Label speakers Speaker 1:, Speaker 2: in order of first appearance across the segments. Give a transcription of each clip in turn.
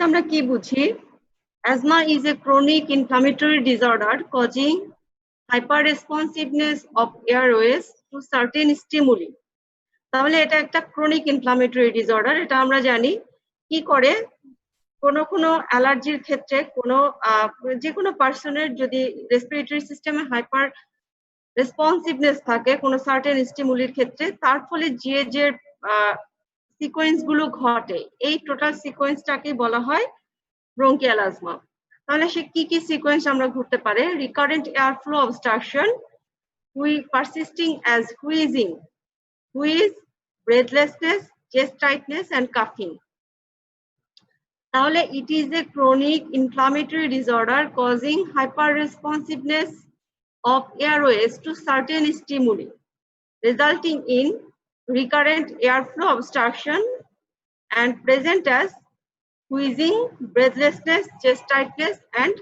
Speaker 1: আমরা কি বুঝি? Asthma is a chronic inflammatory disorder causing hyperresponsiveness of airways to certain stimuli. তাহলে এটা একটা ক্রনিক ইনফ্লামেটরি ডিসঅর্ডার। এটা আমরা জানি কি করে কোনো অ্যালার্জির ক্ষেত্রে যে কোনো পার্সনের যদি রেসপিরেটরি সিস্টেমে হাইপার রেসপন্সিভনেস থাকে কোনো সার্টেন স্টিমুলির ক্ষেত্রে, তার ফলে যে সিকোয়েন্স গুলো ঘটে, এই টোটাল সিকোয়েন্সটাকে বলা হয় ব্রঙ্কিয়াল অ্যাজমা। তাহলে সে কি সিকোয়েন্স আমরা ঘটতে পারে? Recurrent air flow obstruction, persisting as wheezing, breathlessness, chest tightness and coughing. তাহলে it is a chronic inflammatory disorder causing hyperresponsiveness of airways to certain stimuli, resulting in recurrent airflow obstruction and present as wheezing, breathlessness, chest tightness and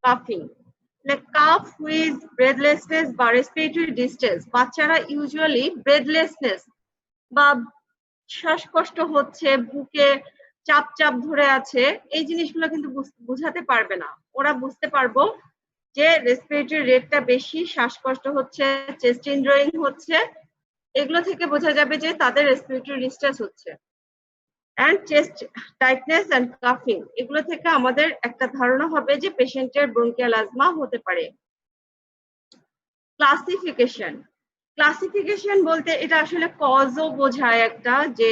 Speaker 1: coughing. Like cough, wheeze, breathlessness বা respiratory distress, বাচ্চারা usually breathlessness বা শ্বাসকষ্ট হচ্ছে, বুকে চাপ চাপ ধরে আছে, এই জিনিসগুলো কিন্তু বুঝাতে পারবে না। ওরা বুঝতে পারবো যে রেসপিরেটরি রেটটা বেশি, শ্বাসকষ্ট হচ্ছে, চেস্ট ইনড্রয়িং হচ্ছে, এগুলো থেকে বোঝা যাবে যে তাদের রেসপিরেটরি ডিস্ট্রেস হচ্ছে। অ্যান্ড চেস্ট টাইটনেস অ্যান্ড কাফিং, এগুলো থেকে আমাদের একটা ধারণা হবে যে পেশেন্টের ব্রঙ্কিয়াল অ্যাজমা হতে পারে। ক্লাসিফিকেশন বলতে এটা আসলে কজও বোঝায় একটা, যে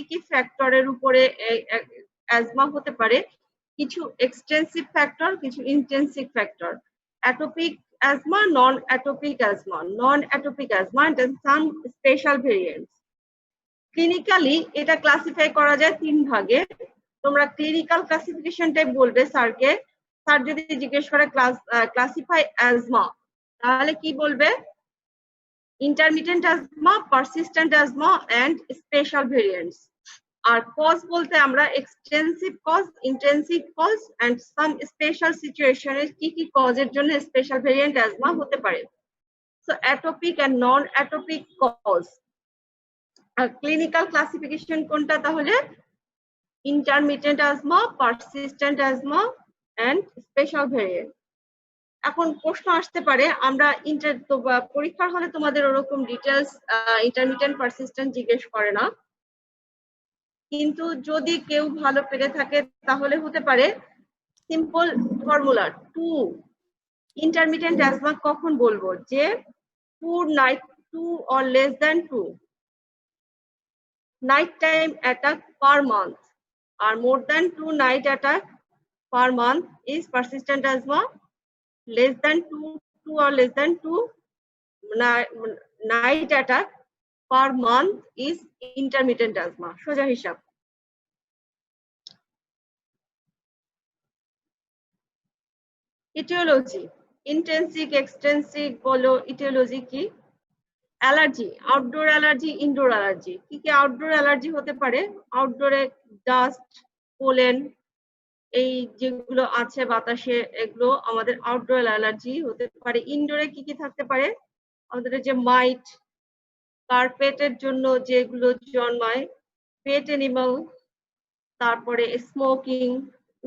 Speaker 1: কি ফ্যাক্টরের উপরে অ্যাজমা হতে পারে। কিছু এক্সটেন্সিভ ফ্যাক্টর, কিছু intensive factor. Atopic asthma, non atopic asthma and some special variants. Clinically এটা ক্লাসিফাই করা যায় 3 ভাগে। তোমরা ক্লিনিক্যাল ক্লাসিফিকেশনটাই বলবে স্যারকে। স্যার যদি জিজ্ঞেস করে ক্লাসিফাই অ্যাজমা, তাহলে কি বলবে? Intermittent asthma, persistent asthma and special variants. আর কজ বলতে আমরা extensive cause, intensive cause and some special সিচুয়েশনে কি কজের জন্য স্পেশাল ভেরিয়েন্ট অ্যাজমা হতে পারে। So atopic and non atopic cause. আর ক্লিনিক্যাল ক্লাসিফিকেশন কোনটা তাহলে? Intermittent asthma, persistent asthma and special variant. এখন প্রশ্ন আসতে পারে, আমরা পরীক্ষার হলে তোমাদের ওরকম ডিটেলস ইন্টারমিটেন্ট পারসিস্টেন্ট জিজ্ঞেস করে না, কিন্তু যদি কেউ ভালো পেরে থাকে তাহলে হতে পারে সিম্পল ফর্মুলা 2। ইন্টারমিটেন্ট অ্যাজমা কখন বলবো? যে 2 night 2 or less than 2 night time attack per month or more than 2 night attack per month is persistent asthma. Less than 2 or less than 2 night attack per month is intermittent asthma. সোজা হিসাব। Aetiology, intensive, extensive বলো, aetiology কি? Allergy, outdoor allergy, indoor allergy. কি outdoor allergy হতে পারে? আউটডোরে dust, pollen, এই যেগুলো আছে বাতাসে, এগুলো আমাদের আউটডোর অ্যালার্জি হতে পারে। ইনডোরে কি থাকতে পারে? আমাদের যে মাইট, কার্পেটের জন্য যেগুলো জন্মায়, পেট অ্যানিমাল, তারপরে স্মোকিং,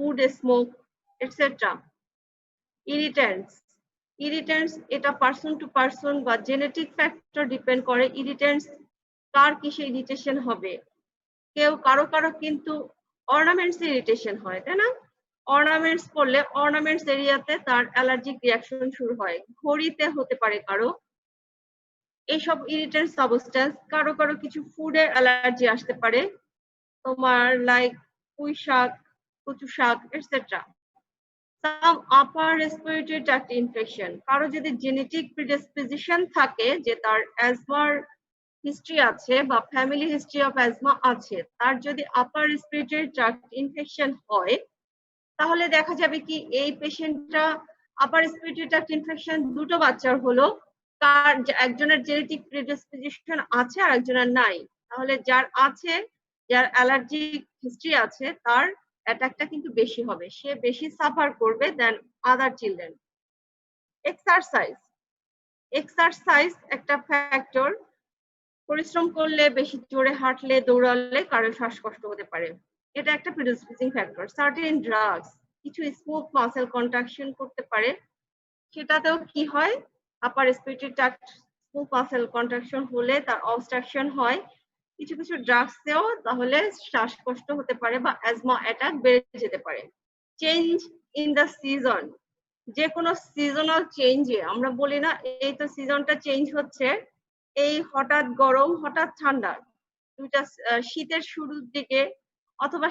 Speaker 1: উড স্মোক এটসেট্রা। ইরিটেন্টস এটা পার্সন টু পার্সন বা জেনেটিক ফ্যাক্টর ডিপেন্ড করে। ইরিটেন্টস কার কিসে ইরিটেশন হবে? কারো কিন্তু অর্নামেন্টস ইরিটেশন হয়, তাই না? অর্নামেন্টস করলে অর্নামেন্টস এরিয়াতে তার অ্যালার্জিক রিয়াকশন শুরু হয়। ঘড়িতে হতে পারে কারো। এইসব ইরিটেন্ট সাবস্টেন্স। কারো কিছু ফুডের অ্যালার্জি আসতে পারে, তোমার লাইক পুঁই শাক, কচু শাক এটসেট্রা। সাম আপার রেসপিরেটরি ট্র্যাক্ট ইনফেকশন, কারো যদি জেনেটিক প্রিডিসপোজিশন থাকে যে তার অ্যাজমার হিস্ট্রি আছে বা ফ্যামিলি হিস্ট্রি অফ অ্যাজমা আছে, তার যদি আপার রেসপিরেটরি ট্র্যাক্ট ইনফেকশন হয়, তাহলে দেখা যাবে কি এই পেশেন্টটা আপার রেসপিরেটরি ট্র্যাক্ট ইনফেকশন দুটো বাচ্চার হলো, তার একজনের জেনেটিক প্রিডিসপোজিশন আছে আর একজনের নাই। তাহলে যার আছে, যার অ্যালার্জিক হিস্ট্রি আছে, তার অ্যাটাকটা কিন্তু বেশি হবে, সে বেশি সাফার করবে দেন আদার চিলড্রেন। এক্সারসাইজ একটা ফ্যাক্টর। পরিশ্রম করলে, বেশি জোরে হাঁটলে, দৌড়ালে কারো শ্বাসকষ্ট হতে পারে। এটা একটা প্রিডিসপোজিং ফ্যাক্টর। সার্টেন ড্রাগস কিছু স্মুথ মাসেল কন্ট্রাকশন করতে পারে, সেটাতেও কি হয়, upper respiratory tract smooth muscle contraction হলে তার অবস্ট্রাকশন হয়। কিছু কিছু ড্রাগসেও তাহলে শ্বাসকষ্ট হতে পারে বা অ্যাজমা অ্যাটাক বেড়ে যেতে পারে। চেঞ্জ ইন দ্য সিজন, যে কোনো সিজনাল চেঞ্জে আমরা বলি না এই তো সিজনটা চেঞ্জ হচ্ছে, এই হঠাৎ গরম হঠাৎ ঠান্ডা, দুইটা শীতের শুরুর দিকে অথবা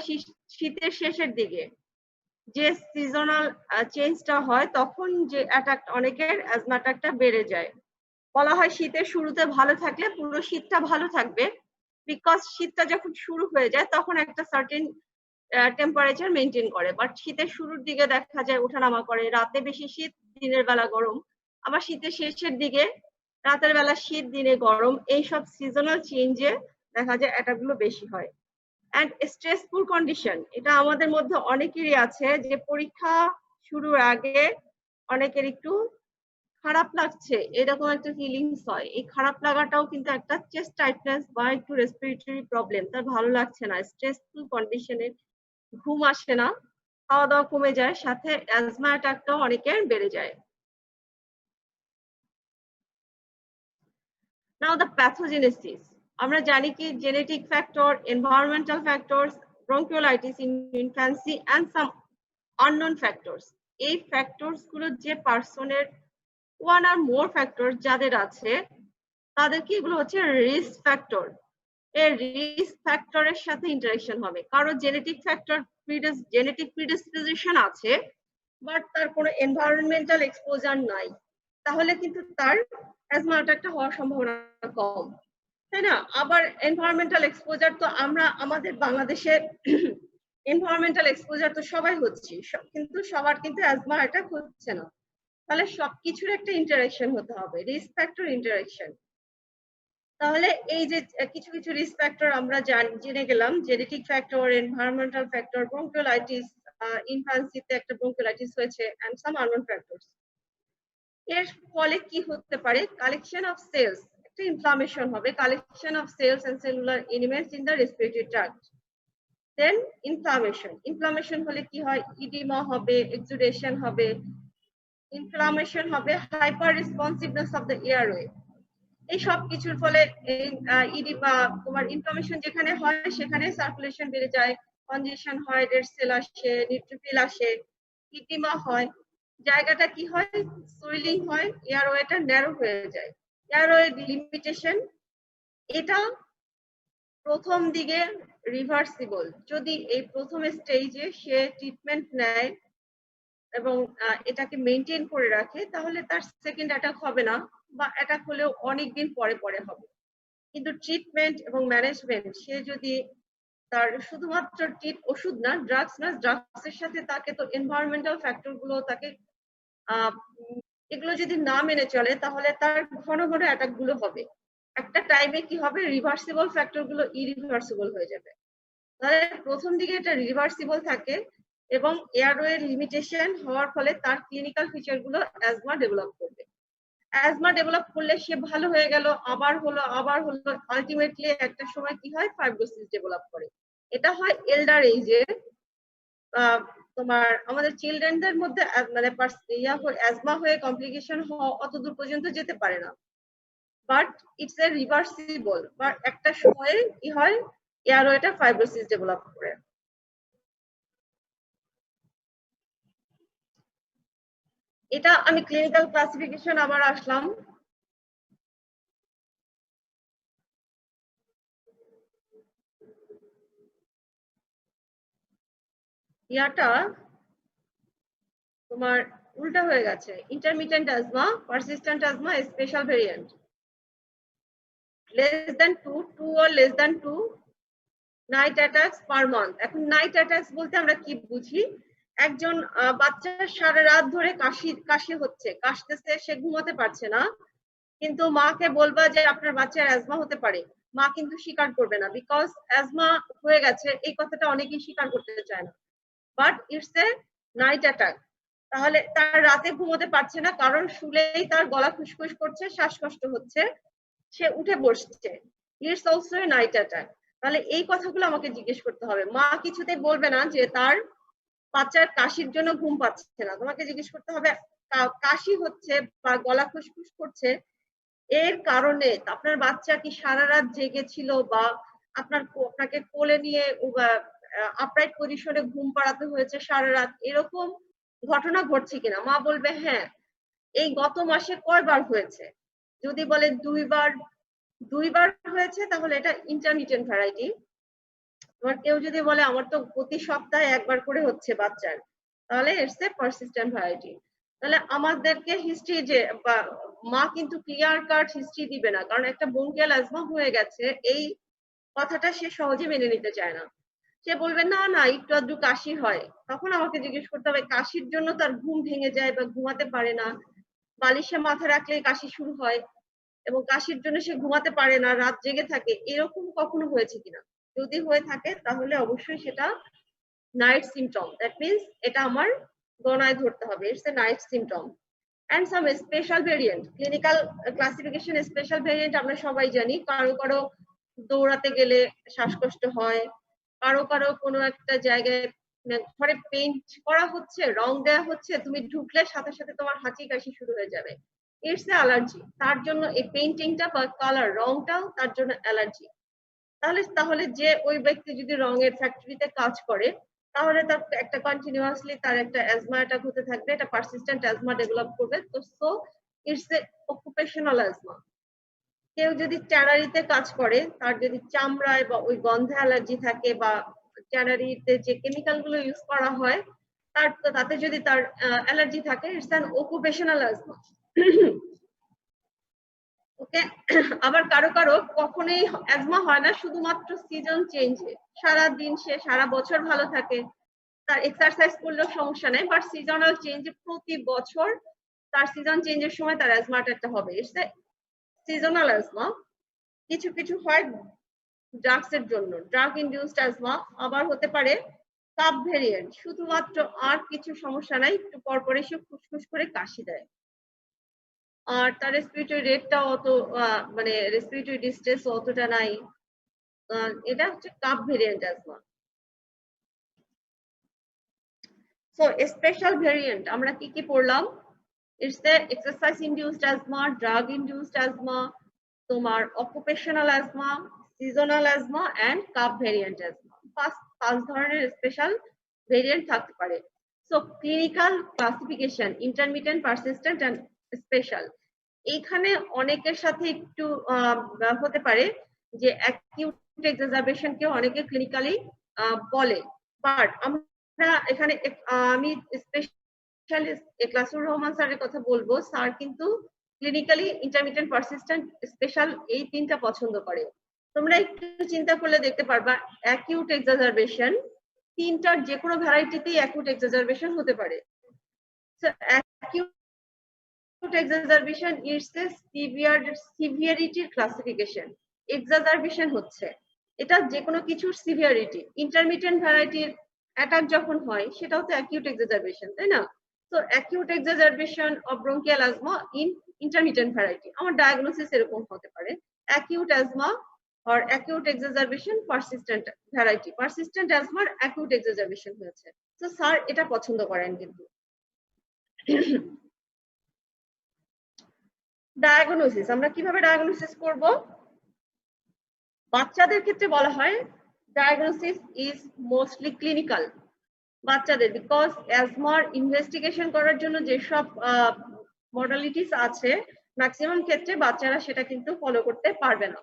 Speaker 1: শীতের শেষের দিকে যে সিজনাল চেঞ্জটা হয় তখন যে অ্যাটাক অনেকের অ্যাজমা অ্যাটাকটা বেড়ে যায়। বলা হয় শীতের শুরুতে ভালো থাকলে পুরো শীতটা ভালো থাকবে, বিকজ শীতটা যখন শুরু হয়ে যায় তখন একটা সার্টেন টেম্পারেচার মেনটেন করে, বাট শীতের শুরুর দিকে দেখা যায় ওঠানামা করে, রাতে বেশি শীত দিনের বেলা গরম, আবার শীতের শেষের দিকে রাতের বেলা শীত দিনে গরম, এইসব সিজনাল চেঞ্জে দেখা যায় অ্যাটাকগুলো বেশি হয়। অ্যান্ড স্ট্রেসফুল কন্ডিশন, এটা আমাদের মধ্যে অনেকেরই আছে যে পরীক্ষা শুরুর আগে অনেকের একটু খারাপ লাগছে এরকম একটা ফিলিংস হয়। এই খারাপ লাগাটাও কিন্তু একটা চেস্ট টাইটনেস বা একটু রেসপিরেটরি প্রবলেম, তার ভালো লাগছে না, স্ট্রেসফুল কন্ডিশনে ঘুম আসে না, খাওয়া দাওয়া কমে যায়, সাথে অ্যাজমা অ্যাটাকটাও অনেকের বেড়ে যায়। নাও দ্য প্যাথোজেনেসিস, আমরা জানি কি genetic factor, environmental factors, bronchiolitis in infancy and some unknown factors. এই ফ্যাক্টরস গুলো যে পার্সনের ওয়ান আর মোর ফ্যাক্টর যাদের আছে তাদেরকে এগুলো হচ্ছে রিস্ক ফ্যাক্টর। এই রিস্ক ফ্যাক্টরের সাথে ইন্টারেকশন হবে, কারো জেনেটিক ফ্যাক্টর জেনেটিক প্রিডিসপোজিশন আছে বাট তার কোনো এনভায়রনমেন্টাল এক্সপোজার নাই, তাহলে কিন্তু তার অ্যাজমা অ্যাটাকটা হওয়ার সম্ভাবনা কম, তাই না? আবার এনভায়রনমেন্টাল এক্সপোজার তো আমরা আমাদের বাংলাদেশে এনভায়রনমেন্টাল এক্সপোজার তো সবাই হচ্ছে, কিন্তু সবার কিন্তু অ্যাজমা অ্যাটাক হচ্ছে না, তাহলে সবকিছুর একটা ইন্টারেকশন হতে হবে, রিস্ক ফ্যাক্টর ইন্টারেকশন। তাহলে এই যে কিছু কিছু রিস্ক ফ্যাক্টর আমরা জেনে গেলাম, genetic factor, environmental factor, bronchiolitis, ইনফ্যান্সিতে একটা ব্রঙ্কিওলাইটিস হয়েছে এন্ড সাম আননোন ফ্যাক্টরস। এর ফলে কি হতে পারে, কালেকশন অফ সেলস, একটা ইনফ্লামেশন হবে, collection of cells and cellular elements in the respiratory tract. Then inflammation হলে কি হয়, ইডিমা হবে, এক্সুডেশন হবে, ইনফ্লামেশন হবে, hyper responsiveness of the airway. এই সব কিছুর ফলে ইডি বা তোমার ইনফ্লামেশন যেখানে হয় সেখানে সার্কুলেশন বেড়ে যায়, কনজেশন হয়, ডেড সেল আসে, নিউট্রোফিল আসে, ইডিমা হয়, জায়গাটা কি হয়, সুইলিং হয়, এয়ারওয়েটা ন্যারো হয়ে যায়, এয়ারওয়ে লিমিটেশন। এটা প্রথম দিকে রিভার্সিবল, যদি এই প্রথম স্টেজে সে ট্রিটমেন্ট নেয় এবং এটাকে মেনটেন করে রাখে তাহলে তার সেকেন্ড অ্যাটাক হবে না, বা অ্যাটাক হলেও অনেকদিন পরে পরে হবে। কিন্তু ট্রিটমেন্ট এবং ম্যানেজমেন্ট, সে যদি তার শুধুমাত্র ওষুধ না, ড্রাগস না, ড্রাগসের সাথে তাকে তো এনভায়রনমেন্টাল ফ্যাক্টর গুলো তাকে এগুলো যদি না মেনে চলে তাহলে তার ঘন ঘন অ্যাটাক গুলো হবে, একটা টাইমে কি হবে, রিভার্সিবল ফ্যাক্টর গুলো ইরিভার্সিবল হয়ে যাবে। তাহলে প্রথম দিকে এটা রিভার্সিবল থাকে এবং এয়ারওয়ে লিমিটেশন হওয়ার ফলে তার ক্লিনিক্যাল ফিচার গুলো অ্যাজমা ডেভেলপ করবে। অ্যাজমা ডেভেলপ করলে সে ভালো হয়ে গেল, আবার হলো, আলটিমেটলি একটা সময় কি হয়, ফাইব্রোসিস ডেভেলপ করে। এটা হয় এল্ডার এজে, তোমার আমাদের চিলড্রেনদের মধ্যে মানে অ্যাজমা হয়ে কমপ্লিকেশন অত দূর পর্যন্ত যেতে পারে না, বাট ইটস এ রিভার্সিবল, বা একটা সময়ে কি হয়, এয়ারওয়েটা ফাইব্রোসিস ডেভেলপ করে। এটা আমি ক্লিনিক্যাল ক্লাসিফিকেশন আবার আসলাম। ইয়াটা তোমার উল্টা হয়ে গেছে, intermittent asthma, persistent asthma, special variant, less than 2 or less than 2 night attacks per month. এখন নাইট অ্যাটাকস বলতে আমরা কি বুঝি, একজন বাচ্চা সারা রাত ধরে কাশি হচ্ছে, কাশতেছে, সে ঘুমাতে পারছে না, কিন্তু মাকে বলবা যে আপনার বাচ্চার অ্যাজমা হতে পারে, মা কিন্তু স্বীকার করবে না, বিকজ অ্যাজমা হয়ে গেছে এই কথাটা অনেকেই স্বীকার করতে চায় না, but it's a night attack. তাহলে তার রাতে ঘুমোতে পারছে না কারণ শুলেই তার গলা খুশখুশ করছে, শ্বাসকষ্ট হচ্ছে, সে উঠে বসছে, it's also a night attack. তাহলে এই কথাগুলো আমাকে জিজ্ঞেস করতে হবে। মা কিছুতেই বলবে না যে তার বাচ্চার কাশির জন্য ঘুম পাচ্ছে না, তোমাকে জিজ্ঞেস করতে হবে কাশি হচ্ছে বা গলা খুসখুস করছে এর কারণে আপনার বাচ্চা কি সারা রাত জেগেছিল বা আপনাকে কোলে নিয়ে আপরাইট পজিশনে ঘুম পাড়াতে হয়েছে সারা রাত, এরকম ঘটনা ঘটছে কিনা। মা বলবে হ্যাঁ, এই গত মাসে কয়বার হয়েছে। যদি বলে দুইবার হয়েছে তাহলে এটা ইন্টারমিটেন্ট ভ্যারাইটি। আবার কেউ যদি বলে আমার তো প্রতি সপ্তাহে একবার করে হচ্ছে বাচ্চার, তাহলে ইটস এ পারসিস্টেন্ট ভ্যারাইটি। তাহলে আমাদেরকে হিস্ট্রি যে মা কিন্তু ক্লিয়ার কাট হিস্ট্রি দিবে না, কারণ একটা ব্রঙ্কিয়াল অ্যাজমা হয়ে গেছে এই কথাটা সে সহজে মেনে নিতে চায় না। সে বলবে না না একটু আধটু কাশি হয়, তখন আমাকে জিজ্ঞেস করতে হবে কাশির জন্য তার ঘুম ভেঙে যায় বা ঘুমাতে পারে না, বালিশে মাথা রাখলেই কাশি শুরু হয় এবং কাশির জন্য সে ঘুমাতে পারে না, রাত জেগে থাকে, এরকম কখনো হয়েছে কিনা। যদি হয়ে থাকে তাহলে অবশ্যই সেটা নাইট সিমটম, দ্যাট মিনস এটা আমার গণায় ধরতে হবে, it's a night symptom. and some special variant clinical classification special variant আমরা সবাই জানি। কারো কারো দৌড়াতে গেলে শ্বাসকষ্ট হয়, কারো কারো কোনো একটা জায়গায় ঘরে পেইন্ট করা হচ্ছে, রং দেওয়া হচ্ছে, তুমি ঢুকলে সাথে সাথে তোমার হাঁচি কাশি শুরু হয়ে যাবে, ইটস এ অ্যালার্জি। তার জন্য এই পেইন্টিংটা বা কালার রংটাও তার জন্য অ্যালার্জি। তাহলে যে ওই ব্যক্তি যদি রঙের ফ্যাক্টরিতে কাজ করে তাহলে তার একটা কন্টিনিউয়াসলি তার একটা অ্যাজমা অ্যাটাক হতে থাকবে, এটা পারসিস্টেন্ট অ্যাজমা ডেভেলপ করবে। তো so it's a occupational asthma. কেউ যদি ট্যানারিতে কাজ করে তার যদি চামড়ায় বা ওই গন্ধে অ্যালার্জি থাকে বা ট্যানারিতে যে কেমিক্যাল গুলো ইউজ করা হয় তাতে যদি তার অ্যালার্জি থাকে, ইটস অ্যান অকুপেশনাল অ্যাজমা। ওকে। আবার কারো কারো কখনোই অ্যাজমা হয় না, শুধুমাত্র সিজন চেঞ্জে, সারা দিন সে সারা বছর ভালো থাকে, তার এক্সারসাইজ করলেও সমস্যা নেই, বাট সিজনাল চেঞ্জে প্রতি বছর তার সিজন চেঞ্জের সময় তার অ্যাজমা অ্যাটাকটা হবে, ইটস এ সিজনাল অ্যাজমা। কিছু কিছু হয় ড্রাগস এর জন্য, ড্রাগ ইনডিউসড অ্যাজমা। আবার হতে পারে কাপ ভেরিয়েন্ট, শুধুমাত্র আর কিছু সমস্যা নাই, একটু পরপর এসে ফুসফুস করে কাশি দেয় আর তার রেসপিরেটরি রেটটা অত মানে রেসপিরেটরি ডিস্ট্রেস অতটা নাই, এটা হচ্ছে cough variant asthma. So special variant আমরা কি কি পড়লাম? It's a exercise induced asthma, drug induced asthma, তোমার occupational asthma, seasonal asthma and cough variant asthma. পাঁচ ধরনের স্পেশাল ভেরিয়েন্ট থাকতে পারে। So clinical classification intermittent, persistent and special. এইখানে অনেকের সাথে একটু হতে পারে যে অ্যাকিউট এক্সাজারবেশন কেও অনেকে ক্লিনিক্যালি বলে, বাট আমরা এখানে আমি স্পেশালিস্ট ক্লাসুর রহমান স্যারের কথা বলবো। স্যার কিন্তু ক্লিনিক্যালি ইন্টারমিটেন্ট, পারসিস্টেন্ট, স্পেশাল এই তিনটা পছন্দ করে। তোমরা একটু চিন্তা করলে দেখতে পারবা অ্যাকিউট এক্সাজারবেশন তিনটার যে কোনো ভ্যারাইটিতেই অ্যাকিউট এক্সাজারবেশন হতে পারে। So acute exacerbation is a severity classification. Exacerbation হচ্ছে এটা যে কোনো কিছুর সিভিয়ারিটি। ইন্টারমিটেন্ট ভ্যারাইটির অ্যাটাক যখন হয় সেটাও তো অ্যাকিউট এক্সাজারবেশন, তাই না? তো acute exacerbation of bronchial asthma in intermittent variety, আমার ডায়াগনোসিস এরকম হতে পারে acute asthma or acute exacerbation persistent variety, persistent asthma acute exacerbation হয়েছে। তো স্যার এটা পছন্দ করেন কিন্তু। ডায়াগনোসিস আমরা কিভাবে ডায়াগনোসিস করব? বাচ্চাদের ক্ষেত্রে বলা হয় ডায়াগনোসিস ইজ মোস্টলি ক্লিনিক্যাল। বাচ্চাদের, বিকজ অ্যাজমার ইনভেস্টিগেশন করার জন্য যেসব মডালিটিস আছে ম্যাক্সিমাম ক্ষেত্রে বাচ্চারা সেটা কিন্তু ফলো করতে পারবে না।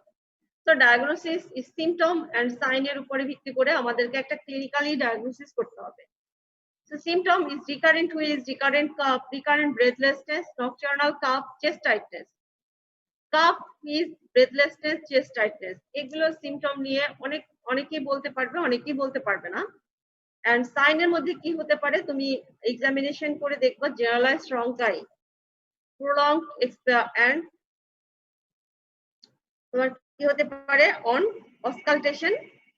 Speaker 1: তো ডায়াগনোসিস ইজ সিমটম এন্ড সাইনের উপরে ভিত্তি করে আমাদেরকে একটা ক্লিনিক্যালি ডায়াগনোসিস করতে হবে। So symptom is recurrent wheeze, recurrent cough, recurrent breathlessness, nocturnal cough, chest tightness. Cough, wheeze, breathlessness, chest tightness, এগুলো সিমটম নিয়ে অনেকেই বলতে পারবে, অনেকেই বলতে পারবে না। এন্ড সাইনের মধ্যে কি হতে পারে তুমি এক্সামিনেশন করে দেখবা, জেনারেলাইজড রঙ্কাই, প্রলংড এন্ড তোমার কি হতে পারে on auscultation,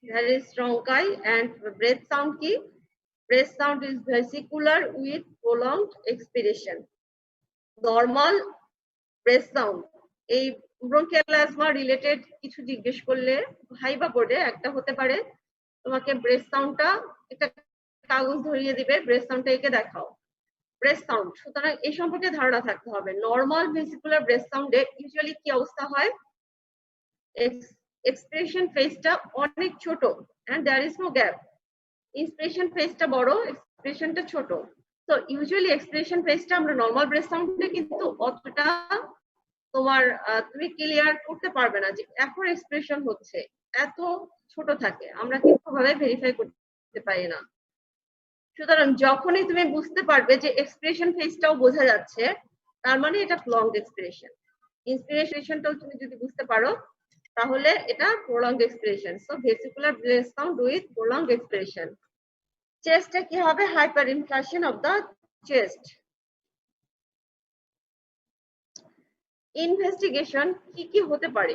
Speaker 1: there is rhonchi and breath sound কি? Breath sound is vesicular with prolonged expiration. Normal breath sound এই ব্রঙ্কিয়াল অ্যাজমা রিলেটেড কিছু জিজ্ঞেস করলে ভাইবা বোর্ডে একটা হতে পারে তোমাকে ব্রেথ সাউন্ডটা একটা কাগজ ধরিয়ে দিবে, ব্রেথ সাউন্ডটা এঁকে দেখাও, ব্রেথ সাউন্ড। সুতরাং এই সম্পর্কে ধারণা থাকতে হবে। নর্মাল ভেসিকুলার ব্রেথ সাউন্ডে ইউজুয়ালি কি অবস্থা হয়, এক্সপ্রেশন ফেজটা অনেক ছোট and there is no gap. Inspiration ফেজটা বড়, এক্সপ্রেশনটা ছোট। তো ইউজুয়ালি এক্সপ্রেশন ফেজটা আমরা নর্মাল ব্রেথ সাউন্ডে কিন্তু অতটা তোমার তুমি ক্লিয়ার করতে পারবে না যে এখন এক্সপ্রেশন হচ্ছে, এত ছোট থাকে, আমরা কিন্তু ভাবে ভেরিফাই করতে পারি না। সুতরাং যখনই তুমি বুঝতে পারবে যে এক্সপ্রেশন ফেজটাও বোঝা যাচ্ছে, তার মানে এটা প্রলংড এক্সপ্রেশন। ইন্সপিরেশনটাও তুমি যদি বুঝতে পারো তাহলে এটা prolonged expression. So vesicular breath sound with prolonged expression. চেস্টে কি হবে, hyperinflation of the chest. Investigation কি কি হতে পারে,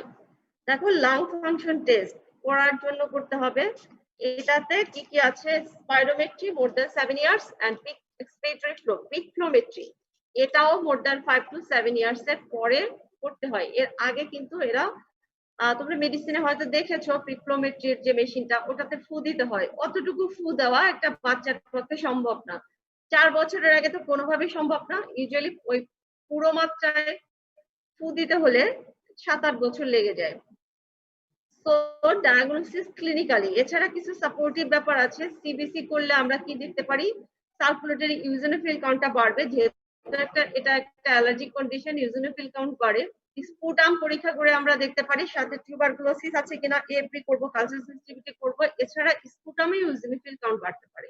Speaker 1: দেখো লাং ফাংশন টেস্ট করার জন্য করতে হবে। এটাতে কি কি আছে, spirometry more than 7 years and peak expiratory flow, peak flowmetry এটাও মোর দ্যান 5 to 7 ইয়ার্স এর পরে করতে হয়। এর আগে কিন্তু এরা তোমরা মেডিসিনে হয়তো দেখেছো পিক ফ্লোমেট্রির যে মেশিনটা, ওটাতে ফু দিতে হয়। অতটুকু ফু দেওয়া একটা বাচ্চার পক্ষে সম্ভব না। 4 বছরের আগে তো কোনোভাবেই সম্ভব না। ইউজুয়ালি ওই পুরো মাত্রায় ফু দিতে হলে 7-8 বছর লেগে যায়। সো ডায়াগনোসিস ক্লিনিক্যালি, এছাড়া কিছু সাপোর্টিভ ব্যাপার আছে। সিবিসি করলে আমরা কি দেখতে পারি, সার্কুলেটরি ইউজোনোফিল কাউন্টটা বাড়বে, যেহেতু এটা একটা অ্যালার্জিক কন্ডিশন, ইউজোনোফিল কাউন্ট বাড়ে। স্পুটাম পরীক্ষা করে আমরা দেখতে পারি সাথে টিউবারকুলোসিস আছে কিনা, এএফপি করব, কালচার সেন্সিটিভিটি করব। এছাড়া স্পুটামে ইউজোনোফিল কাউন্ট বাড়তে পারে।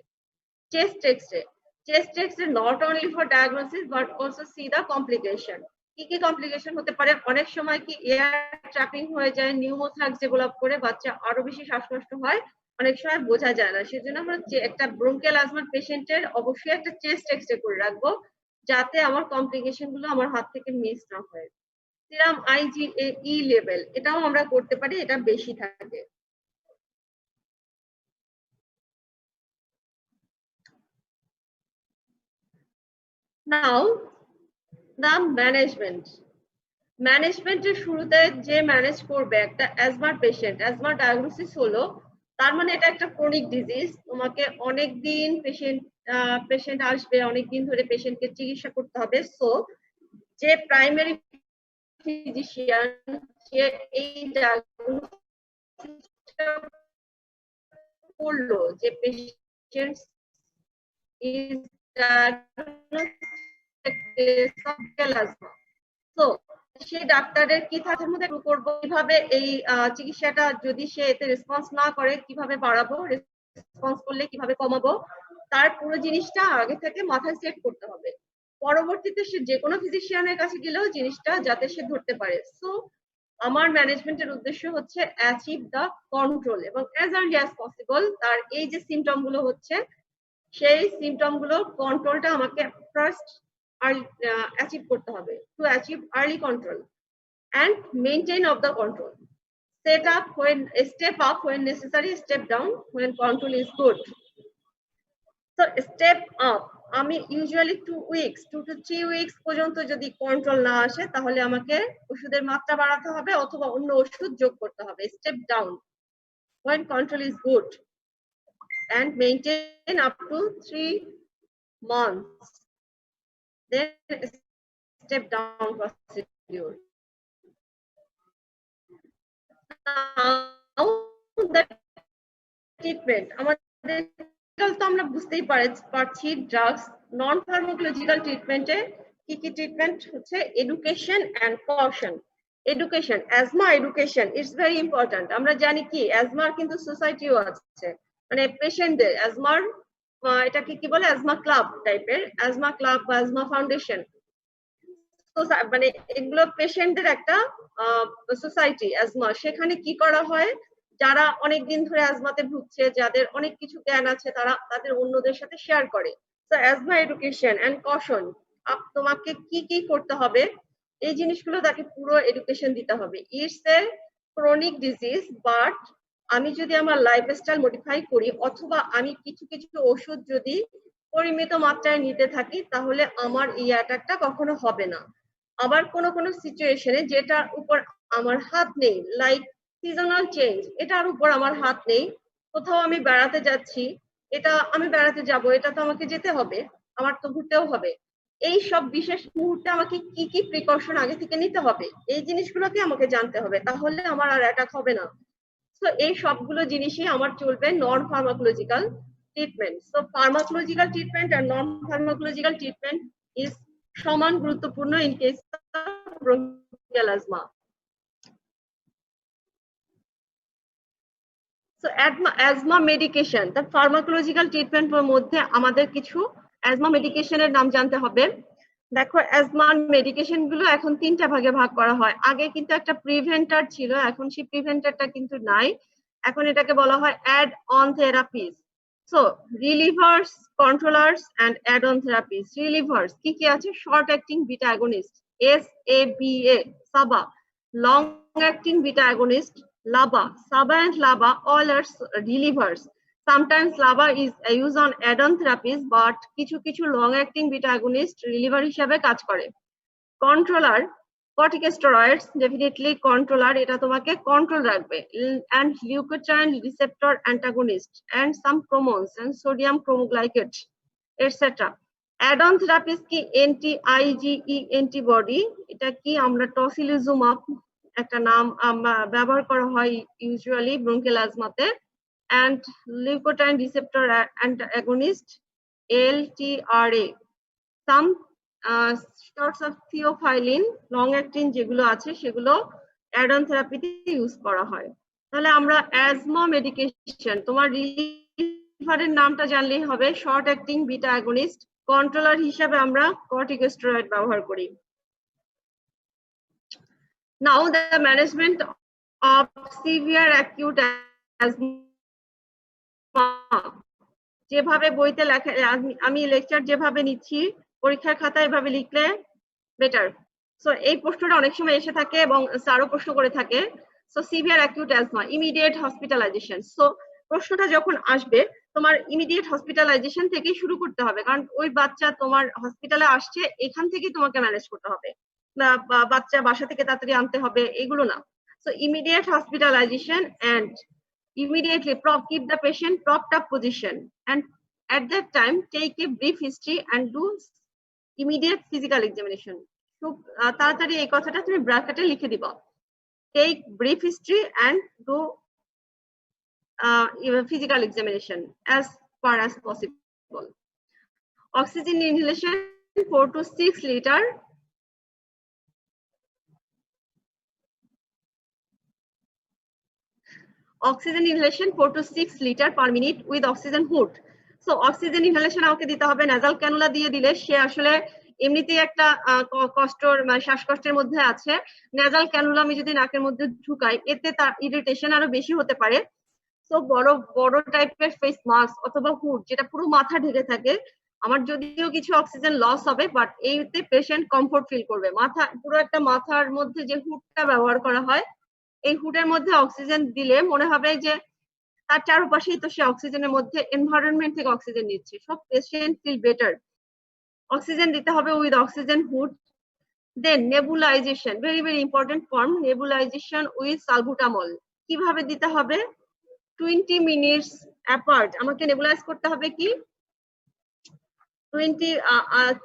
Speaker 1: Chest X-ray, chest X-ray not only for diagnosis but also see the complication. কি কি কমপ্লিকেশন হতে পারে, অনেক সময় কি এয়ার ট্র্যাপিং হয়ে যায়, নিউমোথ্রাক্স ডেভেলপ করে বাচ্চা আরো বেশি শ্বাসকষ্ট হয়, অনেক সময় বোঝা যায় না। সেজন্য আমরা একটা ব্রঙ্কিয়াল অ্যাজমার পেশেন্টের অবশ্যই একটা চেস্ট এক্সরে করে রাখবো, যাতে আমার কমপ্লিকেশন গুলো আমার হাত থেকে মিস না হয়। সিরাম আইজিএই লেভেল, এটাও আমরা করতে পারি, এটা বেশি থাকে। নাও দা ম্যানেজমেন্ট। ম্যানেজমেন্টের শুরুতে যে ম্যানেজ করবে একটা অ্যাজমার পেশেন্ট, অ্যাজমার ডায়াগনোসিস হলো, তার মানে এটা একটা ক্রনিক ডিজিজ। তোমাকে অনেক দিন পেশেন্ট আসবে, অনেক দিন ধরে পেশেন্টকে চিকিৎসা করতে হবে। সো যে প্রাইমারি ফিজিশিয়ান, সে এই ডায়াগনোসিসটা করলো যে পেশেন্ট ইজ ডায়াগনোসিস। তো সেই ডাক্তারের কি থাকে মধ্যে করবো, কিভাবে এই চিকিৎসাটা যদি সে এতে রেসপন্স না করে কিভাবে বাড়াবো, রেসপন্স করলে কিভাবে কমাবো, তার পুরো জিনিসটা আগে থেকে মাথায় সেট করতে হবে। পরবর্তীতে সে যে কোনো ফিজিশিয়ানের কাছে গেলেও জিনিসটা যাতে সে ধরতে পারে। সো আমার ম্যানেজমেন্টের উদ্দেশ্য হচ্ছে অ্যাচিভ দা কন্ট্রোল, এবং অ্যাজ আর্লি অ্যাজ পসিবল তার এই যে সিমটম গুলো হচ্ছে, সেই সিমটম গুলো কন্ট্রোলটা আমাকে ফার্স্ট অ্যাচিভ করতে হবে। To achieve early control and maintain of the control. Step up when necessary, step down when control is good. So step up, আমি ইউজুয়ালি 2 weeks 2 to 3 weeks পর্যন্ত যদি কন্ট্রোল না আসে তাহলে আমাকে ওষুধের মাত্রা বাড়াতে হবে অথবা অন্য ওষুধ যোগ করতে হবে। Step down when control is good and maintain up to 3 months. Then step down procedure. Now the treatment, আমাদের তো আমরা বুঝতেই পারছি ড্রাগস। নন ফার্মাকোলজিক্যাল ট্রিটমেন্টে কি কি ট্রিটমেন্ট হচ্ছে, education and caution. Education, asthma education it's very important. আমরা জানি কি অ্যাজমার কিন্তু সোসাইটিও আছে, মানে পেশেন্টদের অ্যাজমার, এটাকে কি বলে, অ্যাজমা ক্লাব টাইপের, অ্যাজমা ক্লাব বা অ্যাজমা ফাউন্ডেশন, মানে এগুলো পেশেন্টদের একটা সোসাইটি অ্যাজমা। সেখানে কি করা হয়, যারা অনেক দিন ধরে অ্যাজমাতে ভুগছে, যাদের অনেক কিছু জ্ঞান আছে, তারা তাদের অন্যদের সাথে শেয়ার করে। তো অ্যাজমা এডুকেশন এন্ড কশন, তোমাকে কি কি করতে হবে এই জিনিসগুলো তাকে পুরো এডুকেশন দিতে হবে। It's a chronic disease, but আমি যদি আমার লাইফস্টাইল মডিফাই করি অথবা আমি কিছু কিছু ওষুধ যদি পরিমিত মাত্রায় নিতে থাকি তাহলে আমার এই অ্যাটাকটা কখনো হবে না। আবার কোন কোন সিচুয়েশনে যেটার উপর আমার হাত নেই, লাইক সিজনাল চেঞ্জ, এটার উপর আমার হাত নেই। কোথাও আমি বেড়াতে যাচ্ছি, এটা আমি বেড়াতে যাব, এটা তো আমাকে যেতে হবে, আমার তো ঘুরতেও হবে। এই সব বিশেষ মুহূর্তে আমাকে কি কি প্রিকশন আগে থেকে নিতে হবে, এই জিনিসগুলোকে আমাকে জানতে হবে, তাহলে আমার আর অ্যাটাক হবে না। সো এই সবগুলো জিনিসই আমার চলবে non pharmacological treatment. So pharmacological treatment আর নন ফার্মাকোলজিক্যাল ট্রিটমেন্ট ইজ সমান গুরুত্বপূর্ণ in case bronchial asthma. So asthma medication, the pharmacological treatment এর মধ্যে আমাদের কিছু asthma medication এর নাম জানতে হবে। দেখো asthma medication গুলো এখন তিনটা ভাগে ভাগ করা হয়। আগে কিন্তু একটা প্রিভেন্টার ছিল, এখন সেই প্রিভেন্টারটা কিন্তু নাই, এখন এটাকে বলা হয় add on therapies. So relievers, controllers and add on therapies. Relievers কি কি আছে? Short acting beta agonist, SABA, SABA. Long acting beta agonist, LABA. SABA and LABA all are relievers. Sometimes LABA is used on add-on therapies, but কিছু কিছু long-acting beta agonist reliever হিসাবে কাজ করে। Controller, corticosteroids, definitely controller, এটা তোমাকে control রাখবে, and leukotriene receptor antagonist, and some hormones and sodium chromoglycate, etc. Add-on therapies কি? anti-IgE antibody, এটা কি? আমরা tocilizumab একটা নাম ব্যবহার করা হয় ইউজুয়ালি ব্রঙ্কিয়াল অ্যাজমাতে, and leukotriene receptor antagonist, LTRA. Some sorts of theophylline long acting যেগুলো আছে সেগুলো অ্যাড-অন থেরাপিতে ইউজ করা হয়। তাহলে আমরা অ্যাজমা মেডিকেশন, তোমার রিলিভারের নামটা জানলেই হবে, short acting beta against. Controller হিসাবে আমরা কর্টিকোস্টেরয়েড ব্যবহার করি। Now the management of severe acute asthma, যেভাবে বইতে লেখা, আমি লেকচার যেভাবে নিচ্ছি পরীক্ষার খাতায় এভাবে লিখলে বেটার। সো এই প্রশ্নটা অনেক সময় এসে থাকে এবং স্যারও প্রশ্ন করে থাকে। So severe acute asthma, immediate hospitalisation. So প্রশ্নটা যখন আসবে তোমার ইমিডিয়েট হসপিটালাইজেশন থেকেই শুরু করতে হবে, কারণ ওই বাচ্চা তোমার হসপিটালে আসছে, এখান থেকেই তোমাকে ম্যানেজ করতে হবে না, বাচ্চা বাসা থেকে তাড়াতাড়ি আনতে হবে, এগুলো না। So immediate hospitalisation and immediately keep the patient propped up position, and at that time take a brief history and do immediate physical examination. খুব তাড়াতাড়ি এই কথাটা তুমি ব্র্যাকেটে লিখে দিবা, take brief history and do physical examination as far as possible. Oxygen inhalation 4 to 6 liter. Oxygen inhalation 4 to 6 liter per minute with oxygen hood. So oxygen inhalation আমাকে দিতে হবে, nasal cannula দিয়ে দিলে সে আসলে এমনিতেই একটা কষ্টর মানে শ্বাসকষ্টের মধ্যে আছে, nasal cannula আমি যদি নাকের মধ্যে ঢুকাই এতে তার ইরিটেশন আরো বেশি হতে পারে। সো বড় বড় টাইপের ফেস মাস্ক অথবা হুড যেটা পুরো মাথা ঢেকে থাকে, আমার যদিও কিছু অক্সিজেন লস হবে বাট এইতে পেশেন্ট কমফোর্ট ফিল করবে। মাথা পুরো একটা মাথার মধ্যে যে হুডটা ব্যবহার করা হয়, এই হুডের মধ্যে অক্সিজেন দিলে মনে হবে যে তার চারপাশেই তো সে অক্সিজেনের মধ্যে এনভায়রনমেন্ট থেকে অক্সিজেন নিচ্ছে, সব পেশেন্ট ফিল বেটার। অক্সিজেন দিতে হবে with oxygen hood. Then nebulization, very very important form, nebulization with salbutamol. কিভাবে দিতে হবে? 20 মিনিটস অ্যাপার্ট আমাকে নেবুলাইজ করতে হবে কি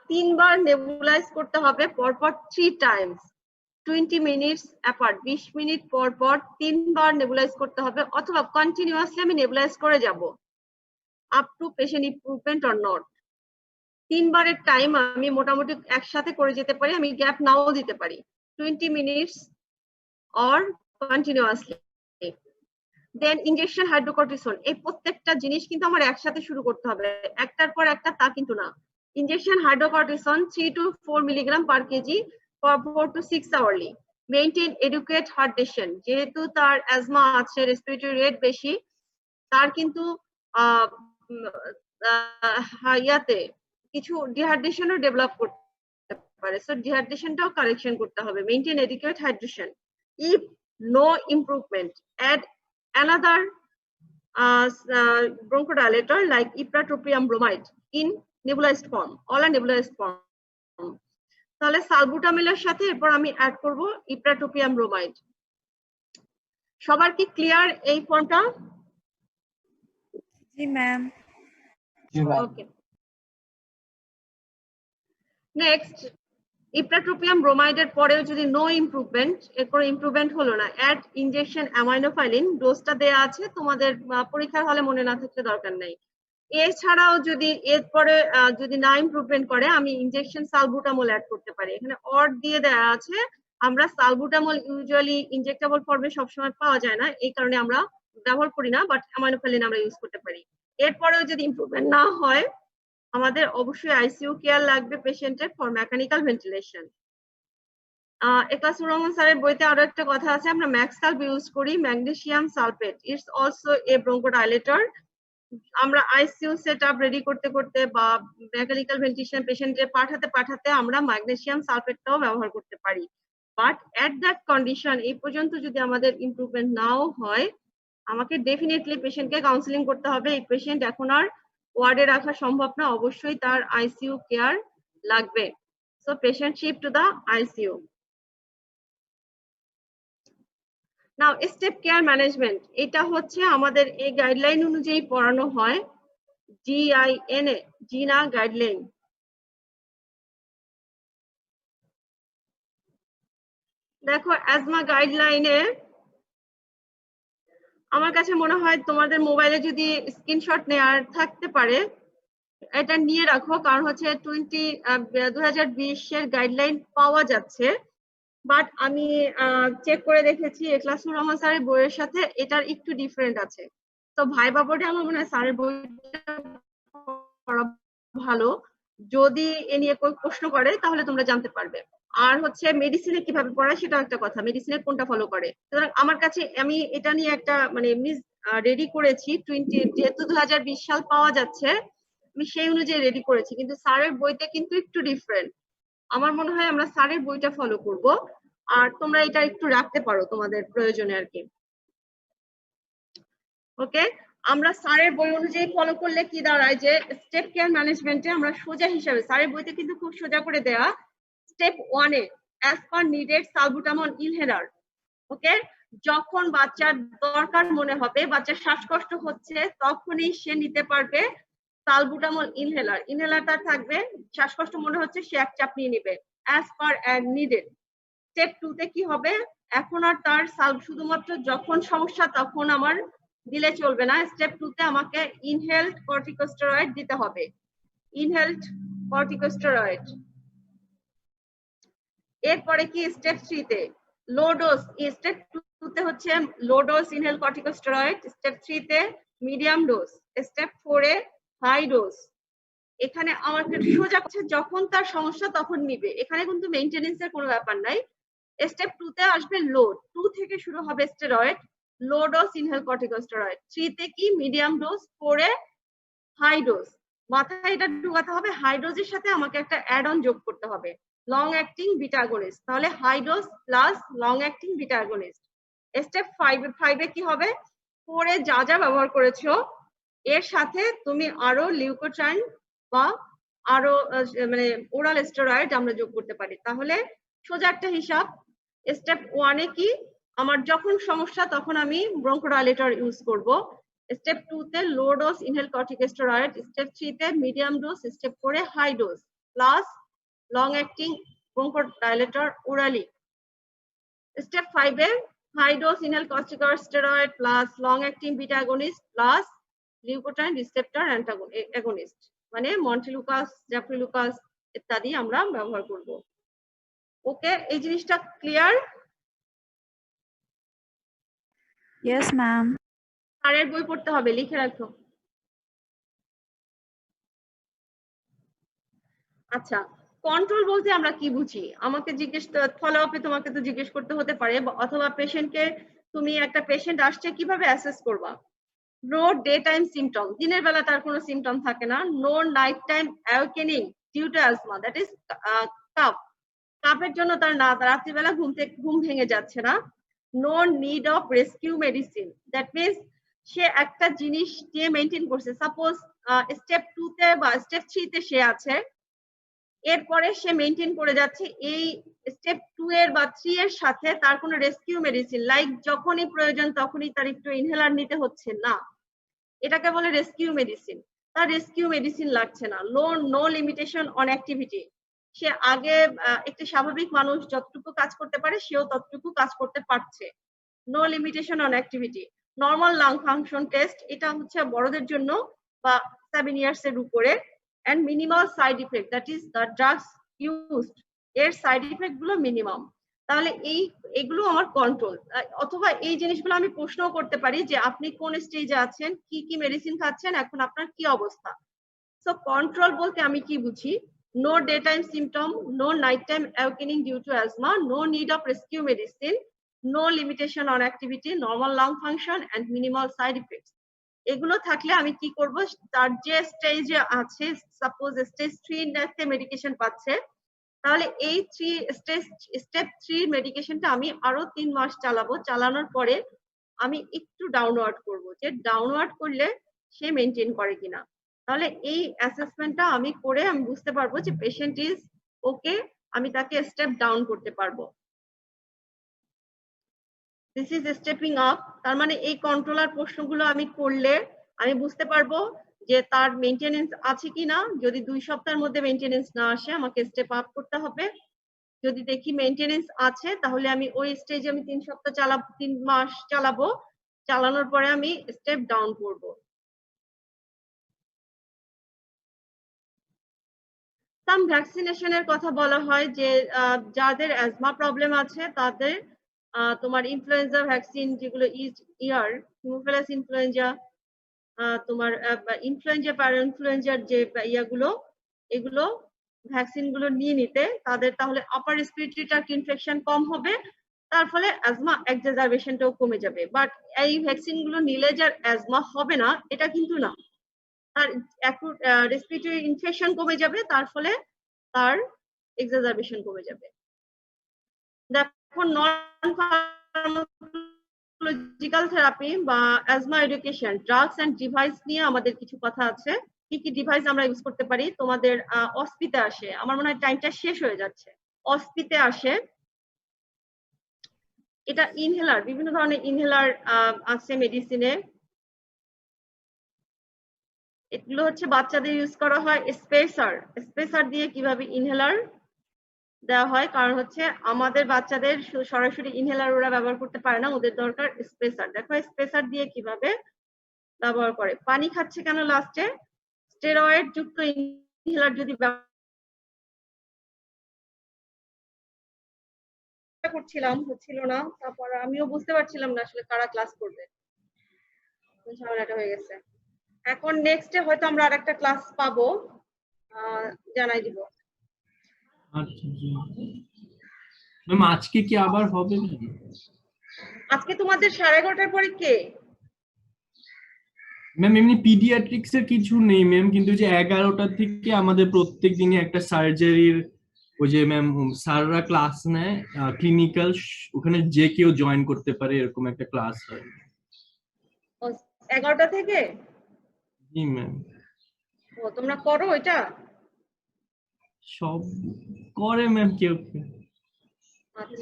Speaker 1: 3 বার নেবুলাইজ করতে হবে পরপর 3 টাইমস, 20 মিনিটস অ্যাপার্ট, 20 মিনিট পর পর 3 বার নেবুলাইজ করতে হবে, অথবা কন্টিনিউয়াসলি আমি নেবুলাইজ করে যাব up to patient improvement or not. 3 বারের টাইম আমি মোটামুটি একসাথে করে যেতে পারি, আমি গ্যাপ নাও দিতে পারি, 20 minutes or continuously. Then injection hydrocortisone, এই প্রত্যেকটা জিনিস কিন্তু আমার একসাথে শুরু করতে হবে, একটার পর একটা তা কিন্তু না। Injection hydrocortisone 3 to 4 milligram per KG for 4 to 6 hourly. Maintain educate hydration, যেহেতু তার অ্যাজমা আছে, রেসপিরেটরি রেট বেশি, তার কিন্তু ইয়াতে কিছু ডিহাইড্রেশনও ডেভেলপ করতে পারে, সো ডিহাইড্রেশনটাও কারেকশন করতে হবে। Maintain educate hydration. If no improvement add another bronchodilator like ipratropium bromide in nebulized form, all are nebulized form. তাহলে সালবুটামিলের সাথে এরপর আমি অ্যাড করব ইপ্রাটোপিয়াম ব্রোমাইড। সবার কি ক্লিয়ার এই ফর্মটা?
Speaker 2: জি ম্যাম।
Speaker 1: ওকে, নেক্সট ইপ্রাটোপিয়াম ব্রোমাইডের পরেও যদি নো ইমপ্রুভমেন্ট, এরপরে ইমপ্রুভমেন্ট হলো না, অ্যাড ইনজেকশন অ্যামাইনোফাইলিন, ডোজটা দেয়া আছে তোমাদের, পরীক্ষার হলে মনে না থাকলে দরকার নাই। এছাড়াও যদি এরপরে যদি না ইমপ্রুভমেন্ট করে আমি ইনজেকশন সালবুটামল অ্যাড করতে পারি। এখানে অর দিয়ে দেওয়া আছে, আমরা সালবুটামল ইউজুয়ালি ইনজেক্টেবল ফর্মে সবসময় পাওয়া যায় না, এই কারণে আমরা ব্যবহার করি না, বাট অ্যামাইনোফাইলিন আমরা ইউজ করতে পারি। এরপরেও যদি ইমপ্রুভমেন্ট না হয় আমাদের অবশ্যই আইসিইউ কেয়ার লাগবে পেশেন্টের ফর মেকানিক্যাল ভেন্টিলেশন। এক্লাসুর রহমান স্যারের বইতে আরো একটা কথা আছে, আমরা ম্যাক্সাল্প ইউজ করি, magnesium sulphate, it's also a bronchodilator. আমরা আইসিইউ সেটআপ রেডি করতে করতে বা মেকানিক্যাল ভেন্টিলেশন পেশেন্টে পাঠাতে আমরা ম্যাগনেসিয়াম সালফেটটাও ব্যবহার করতে পারি। বাট এট দ্যাট কন্ডিশন, এই পর্যন্ত যদি আমাদের ইমপ্রুভমেন্ট নাও হয়, আমাকে ডেফিনেটলি পেশেন্টকে কাউন্সিলিং করতে হবে। এই পেশেন্ট এখন আর ওয়ার্ডে রাখা সম্ভব না, অবশ্যই তার আইসিইউ কেয়ার লাগবে। So patient shift to the ICU. Now step care management, এটা হচ্ছে আমাদের এই গাইডলাইন অনুযায়ী পড়ানো হয়, GINA, জিনা গাইডলাইন। দেখো অ্যাজমা গাইডলাইনে আমার কাছে মনে হয় তোমাদের মোবাইলে যদি স্ক্রিনশট নেওয়ার থাকতে পারে এটা নিয়ে রাখো, কারণ হচ্ছে 2020 এর গাইডলাইন পাওয়া যাচ্ছে, বাট আমি চেক করে দেখেছি এক্লাসুর রহমান স্যারের বইয়ের সাথে এটার একটু ডিফারেন্ট আছে। তো ভাইবা বোর্ডে আমার মনে হয় স্যারের বইটা পড়া ভালো, যদি এ নিয়ে কোনো প্রশ্ন করে তাহলে তোমরা জানতে পারবে। আর হচ্ছে মেডিসিনে কিভাবে পড়ায় সেটাও একটা কথা, মেডিসিনে কোনটা ফলো করে। সুতরাং আমার কাছে আমি এটা নিয়ে একটা মানে রেডি করেছি, যেহেতু 2020 সাল পাওয়া যাচ্ছে আমি সেই অনুযায়ী রেডি করেছি, কিন্তু স্যারের বইতে কিন্তু একটু ডিফারেন্ট। আমার মনে হয় আমরা স্যারের বইটা ফলো করব, আর তোমরা এটা একটু রাখতে পারো তোমাদের প্রয়োজনে আর কি। ওকে, আমরা স্যারের বই অনুযায়ী ফলো করলে কি দাঁড়ায় যে স্টেপ কেয়ার ম্যানেজমেন্টে আমরা সোজা হিসাবে, স্যারের বইতে কিন্তু খুব সোজা করে দেয়া, স্টেপ 1 এ as per needed salbutamol inhaler. Okay, যখন বাচ্চার দরকার মনে হবে, বাচ্চার শ্বাসকষ্ট হচ্ছে, তখনই সে নিতে পারবে সালবুটামল ইনহেলার। ইনহেলারটা থাকবে, শ্বাসকষ্ট মনে হচ্ছে সে এক চাপ নিয়ে নিবে অ্যাজ পার নিডেড। স্টেপ 2 তে কি হবে, এখন আর তার শুধুমাত্র যখন সমস্যা তখন আমার দিলে চলবে না, স্টেপ 2 তে আমাকে ইনহেলড কর্টিকোস্টেরয়েড দিতে হবে, ইনহেলড কর্টিকোস্টেরয়েড। এরপরে কি স্টেপ 3 তে লো ডোজ, স্টেপ 2 তে হচ্ছে লো ডোজ ইনহেল কর্টিকোস্টেরয়েড, স্টেপ 3 তে মিডিয়াম ডোজ, স্টেপ 4 এ হাই ডোজ। এখানে আমার সোজা হচ্ছে যখন তার সমস্যা তখন নিবে, এখানে কিন্তু মেইনটেনেন্সের কোনো ব্যাপার নাই। স্টেপ 2 তে আসবে লো, 2 থেকে শুরু হবে স্টেরয়েড, লো ডোজ ইনহেল কর্টিকোস্টেরয়েড, 3 তে কি মিডিয়াম ডোজ, 4 এ হাই ডোজ। মাথায় এটা ঢুকাতে হবে, হাই ডোজের সাথে আমাকে একটা অ্যাড অন যোগ করতে হবে, লং অ্যাক্টিং বিটা অ্যাগনিস্ট, তাহলে high dose plus long acting beta agonist. Step 5 এ কি হবে, 4 এ যা যা ব্যবহার করেছো এর সাথে তুমি আরো লিউকোট্রাইন বা আরো মানে ওরাল স্টেরয়েড আমরা যোগ করতে পারি। তাহলে সোজা একটা হিসাব, স্টেপ 1 এ কি আমার যখন সমস্যা তখন আমি ব্রঙ্কোডাইলেটর ইউজ করব, স্টেপ 2 তে low dose inhale corticosteroid, step 3 তে মিডিয়াম ডোজ, স্টেপ 4 এ high dose plus long acting bronchodilator orally. Step 5 এ high dose inhale corticosteroid plus long acting beta agonist plus leukotriene receptor agonist, মানে montelukast, zafirlukast ইত্যাদি আমরা ব্যবহার করব। ওকে, এই জিনিসটা ক্লিয়ার?
Speaker 2: Yes ma'am.
Speaker 1: স্যারের বই পড়তে হবে, লিখে রাখো। আচ্ছা, কন্ট্রোল বলতে আমরা কি বুঝি, আমাকে ফলো আপে তোমাকে তো জিজ্ঞেস করতে হতে পারে, অথবা পেশেন্টকে, তুমি একটা পেশেন্ট আসছে কিভাবে অ্যাসেস করবা? নো ডে টাইম সিমটম, দিনের বেলা তার কোনো সিমটম থাকে না। No night time awakening due to asthma, that is cough, কাফের জন্য তার রাত্রিবেলা ঘুম ভেঙে যাচ্ছে না। No need of rescue medicine, that means সে একটা জিনিস দিয়ে মেনটেন করছে, সাপোজ স্টেপ 2 তে বা স্টেপ 3 তে সে আছে, এরপরে সে মেনটেন করে যাচ্ছে এই স্টেপ 2 এর বা 3 এর সাথে তার কোনো রেস্কিউ মেডিসিন লাইক যখনই প্রয়োজন তখনই তার একটু ইনহেলার নিতে হচ্ছে না, এটাকে বলে রেস্কিউ মেডিসিন। তার রেস্কিউ মেডিসিন লাগছে না। নো লিমিটেশন অন অ্যাক্টিভিটি, সে আগে একটি স্বাভাবিক মানুষ যতটুকু কাজ করতে পারে সেও ততটুকু কাজ করতে পারছে। No limitation on activity. Normal lung function test, এটা হচ্ছে বড়দের জন্য বা 7 ইয়ার্স এর উপরে, and minimal side effect, that is the drugs used এর সাইড ইফেক্ট গুলো মিনিমাম। তাহলে এইগুলো আমার কন্ট্রোল। অথবা এই জিনিসগুলো আমি প্রশ্নও করতে পারি যে আপনি কোন স্টেজে আছেন, কি কি মেডিসিন খাচ্ছেন, এখন আপনার কি অবস্থা। সো কন্ট্রোল বলতে আমি কি বুঝি, no day time symptom, no night time awakening due to asthma, no need of rescue medicine, no limitation on activity, normal lung function and minimal side effects. এগুলো থাকলে আমি কি করব, তার যে স্টেজে আছে, সাপোজ স্টেজ 3 তে মেডিকেশন পাচ্ছে, তাহলে এই স্টেপ 3 মেডিকেশনটা আমি আরো 3 মাস চালাবো। চালানোর পরে আমি একটু ডাউনওয়ার্ড করব, যে ডাউনওয়ার্ড করলে সে মেনটেন করে কিনা। তাহলে এই অ্যাসেসমেন্টটা আমি করে আমি বুঝতে পারবো যে পেশেন্ট ইজ ওকে, আমি তাকে স্টেপ ডাউন করতে পারবো। This is stepping up. তার মানে এই কন্ট্রোলার প্রশ্নগুলো আমি করলে আমি বুঝতে পারবো যে তার মেইনটেনেন্স আছে কিনা। যদি 2 সপ্তাহের মধ্যে মেইনটেনেন্স না আসে আমাকে স্টেপ আপ করতে হবে। যদি দেখি মেইনটেনেন্স আছে তাহলে আমি ওই স্টেজে আমি 3 সপ্তাহ চালাবো, 3 মাস চালাবো। চালানোর পরে আমি স্টেপ ডাউন করব। সাম ভ্যাকসিনেশনের কথা বলা হয় যে যাদের অ্যাজমা প্রবলেম আছে তাদের তোমার ইনফ্লুয়েঞ্জা ভ্যাকসিন, যেগুলো ইয়ার হিমোফিলাস ইনফ্লুয়েঞ্জা, তোমার ইনফ্লুয়েঞ্জা প্যারাইনফ্লুয়েঞ্জার যে ইয়াগুলো, এগুলো ভ্যাকসিন গুলো নিয়ে নিতে তাদের তাহলে আপার রেসপিরেটরি ট্র্যাক্ট ইনফেকশন কম হবে, তার ফলে অ্যাজমা এক্সাজারবেশনটাও কমে যাবে। বাট এই ভ্যাকসিন গুলো নিলে যার অ্যাজমা হবে না এটা কিন্তু না, তার রেসপিরেটরি ইনফেকশন কমে যাবে, তার ফলে তার এক্সাজারবেশন কমে যাবে। দেখো নন ফার্মাকোলজিক্যাল থেরাপি বা asthma education, drugs and device নিয়ে আমাদের কিছু কথা আছে। কি কি ডিভাইস আমরা ইউজ করতে পারি। তোমাদের অস্পিতে আসে, আমার মনে হয় টাইমটা শেষ হয়ে যাচ্ছে। অস্পিতে আসে, এটা ইনহেলার, বিভিন্ন ধরনের ইনহেলার আছে মেডিসিনে। এগুলো হচ্ছে বাচ্চাদের ইউজ করা হয়। স্পেসার দিয়ে কিভাবে ইনহেলার দেওয়া হয়, কারণ হচ্ছে আমাদের বাচ্চাদের সরাসরি ইনহেলার ওরা ব্যবহার করতে পারে না, ওদের দরকার স্পেসার। দেখো স্পেসার দিয়ে কিভাবে ব্যবহার করে। পানি খাচ্ছে কেন লাস্টে, স্টেরয়েড যুক্ত ইনহেলার যদি করছিলাম হচ্ছিল না, তারপর আমিও বুঝতে পারছিলাম না আসলে কারা ক্লাস করবে, ঝামেলাটা হয়ে গেছে। এখন নেক্সটে হয়তো আমরা আরেকটা ক্লাস পাবো, জানাই দিব।
Speaker 3: আচ্ছা ম্যাম, আজকে কি আবার হবে?
Speaker 1: আজকে তোমাদের 11:30 পরে কে?
Speaker 3: ম্যাম এমনি পিডিয়াট্রিক্স এর কিছু নেই ম্যাম, কিন্তু যে 11টা থেকে আমাদের প্রত্যেক দিনই একটা সার্জারির ওই যে ম্যাম স্যাররা ক্লাস নেয়, ক্লিনিক্যাল, ওখানে যে কেউ জয়েন করতে পারে এরকম একটা ক্লাস হয়।
Speaker 1: 11টা থেকে?
Speaker 3: জি ম্যাম।
Speaker 1: ও তোমরা করো এটা?
Speaker 3: সব করে ম্যাম কেউ কেউ।
Speaker 1: আচ্ছা